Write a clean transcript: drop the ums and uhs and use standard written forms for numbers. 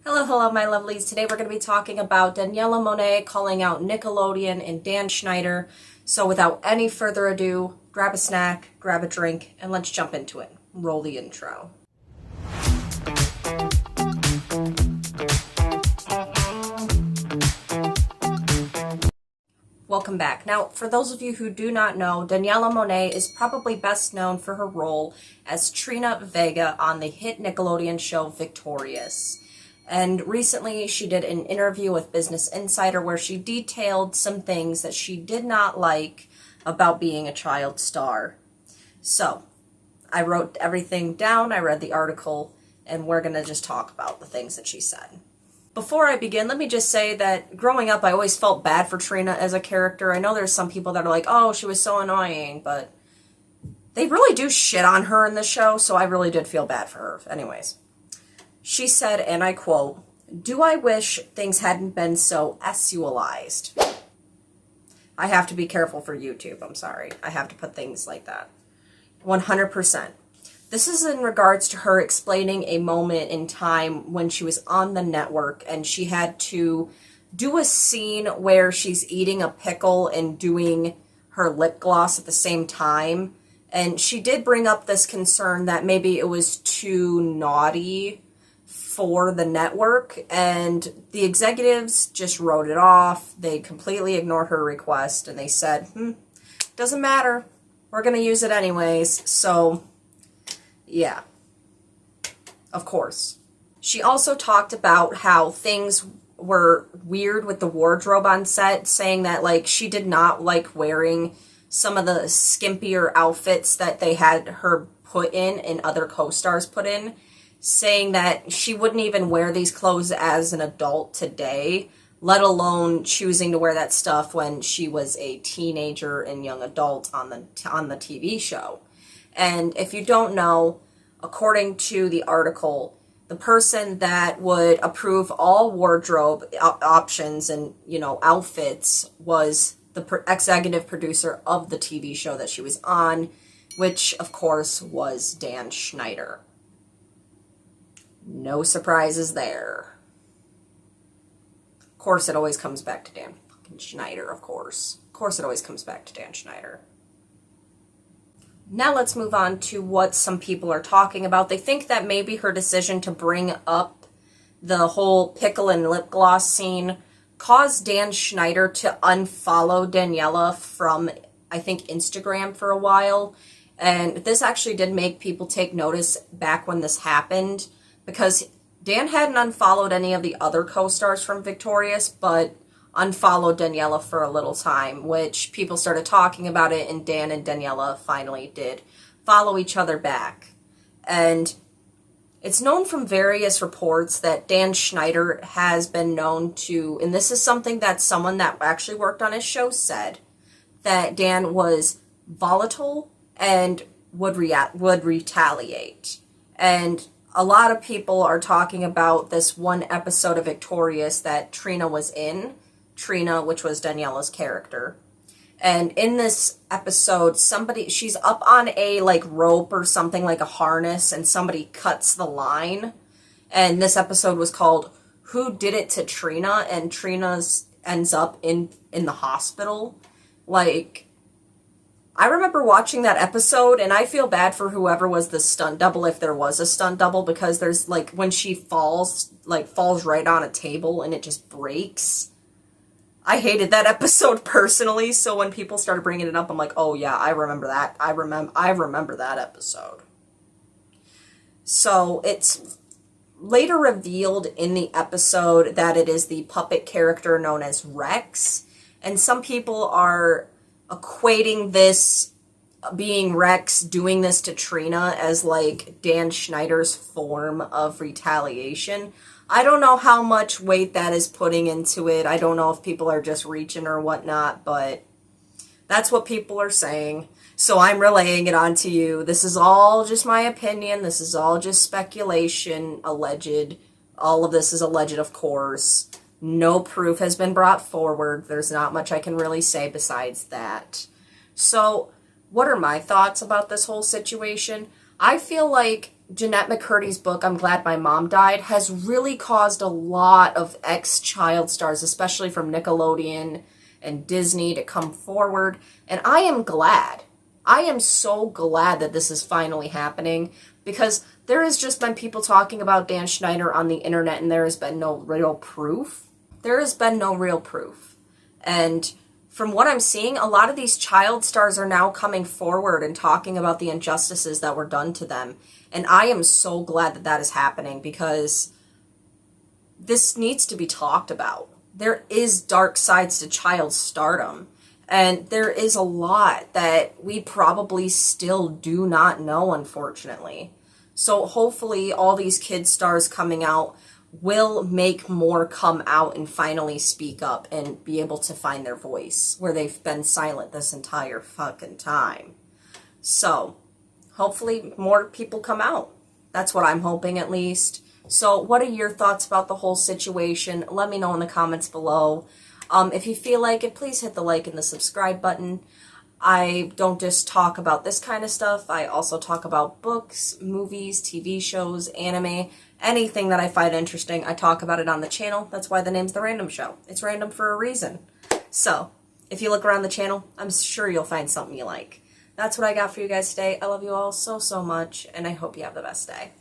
Hello, my lovelies. Today we're going to be talking about Daniella Monet calling out Nickelodeon and Dan Schneider. So without any further ado, grab a snack, grab a drink, and let's jump into it. Roll the intro. Welcome back. Now, for those of you who do not know, Daniella Monet is probably best known for her role as Trina Vega on the hit Nickelodeon show Victorious. And recently she did an interview with Business Insider where she detailed some things that she did not like about being a child star. So, I wrote everything down, I read the article, and we're going to just talk about the things that she said. Before I begin, let me just say that growing up, I always felt bad for Trina as a character. I know there's some people that are like, oh, she was so annoying, but they really do shit on her in the show, so I really did feel bad for her. Anyways. She said, and I quote, "Do I wish things hadn't been so sexualized?" I have to be careful for YouTube. I'm sorry. I have to put things like that. 100%. This is in regards to her explaining a moment in time when she was on the network and she had to do a scene where she's eating a pickle and doing her lip gloss at the same time. And she did bring up this concern that maybe it was too naughty for the network, and the executives just wrote it off. They completely ignored her request, and they said, doesn't matter. We're going to use it anyways. So, yeah. Of course. She also talked about how things were weird with the wardrobe on set, saying that, like, she did not like wearing some of the skimpier outfits that they had her put in and other co-stars put in, saying that she wouldn't even wear these clothes as an adult today, let alone choosing to wear that stuff when she was a teenager and young adult on the TV show. And if you don't know, according to the article, the person that would approve all wardrobe options and, outfits was the executive producer of the TV show that she was on, which, of course, was Dan Schneider. No surprises there. Of course, it always comes back to Dan fucking Schneider, of course. Of course, it always comes back to Dan Schneider. Now let's move on to what some people are talking about. They think that maybe her decision to bring up the whole pickle and lip gloss scene caused Dan Schneider to unfollow Daniella from, I think, Instagram for a while. And this actually did make people take notice back when this happened, because Dan hadn't unfollowed any of the other co-stars from Victorious, but unfollowed Daniella for a little time, which people started talking about it, and Dan and Daniella finally did follow each other back. And it's known from various reports that Dan Schneider has been known to, and this is something that someone that actually worked on his show said, that Dan was volatile and would retaliate. And a lot of people are talking about this one episode of Victorious that Trina was in. Trina, which was Daniella's character. And in this episode, she's up on a rope or something, like a harness, and somebody cuts the line. And this episode was called Who Did It to Trina? And Trina ends up in the hospital. I remember watching that episode, and I feel bad for whoever was the stunt double, if there was a stunt double, because there's, when she falls right on a table and it just breaks. I hated that episode personally, so when people started bringing it up, I'm like, oh yeah, I remember that. I remember that episode. So it's later revealed in the episode that it is the puppet character known as Rex, and some people are equating this being Rex doing this to Trina as Dan Schneider's form of retaliation. I don't know how much weight that is putting into it. I don't know if people are just reaching or whatnot, but that's what people are saying. So I'm relaying it on to you. This is all just my opinion. This is all just speculation, alleged. All of this is alleged, of course. No proof has been brought forward. There's not much I can really say besides that. So, what are my thoughts about this whole situation? I feel like Jeanette McCurdy's book, I'm Glad My Mom Died, has really caused a lot of ex-child stars, especially from Nickelodeon and Disney, to come forward. And I am glad. I am so glad that this is finally happening, because there has just been people talking about Dan Schneider on the internet, and there has been no real proof. There has been no real proof. And from what I'm seeing, a lot of these child stars are now coming forward and talking about the injustices that were done to them. And I am so glad that that is happening, because this needs to be talked about. There is dark sides to child stardom. And there is a lot that we probably still do not know, unfortunately. So hopefully all these kid stars coming out will make more come out and finally speak up and be able to find their voice where they've been silent this entire fucking time. So hopefully more people come out. That's what I'm hoping, at least. So what are your thoughts about the whole situation? Let me know in the comments below. If you feel like it, please hit the like and the subscribe button. I don't just talk about this kind of stuff. I also talk about books, movies, TV shows, anime, anything that I find interesting. I talk about it on the channel. That's why the name's The Random Show. It's random for a reason. So, if you look around the channel, I'm sure you'll find something you like. That's what I got for you guys today. I love you all so, so much, and I hope you have the best day.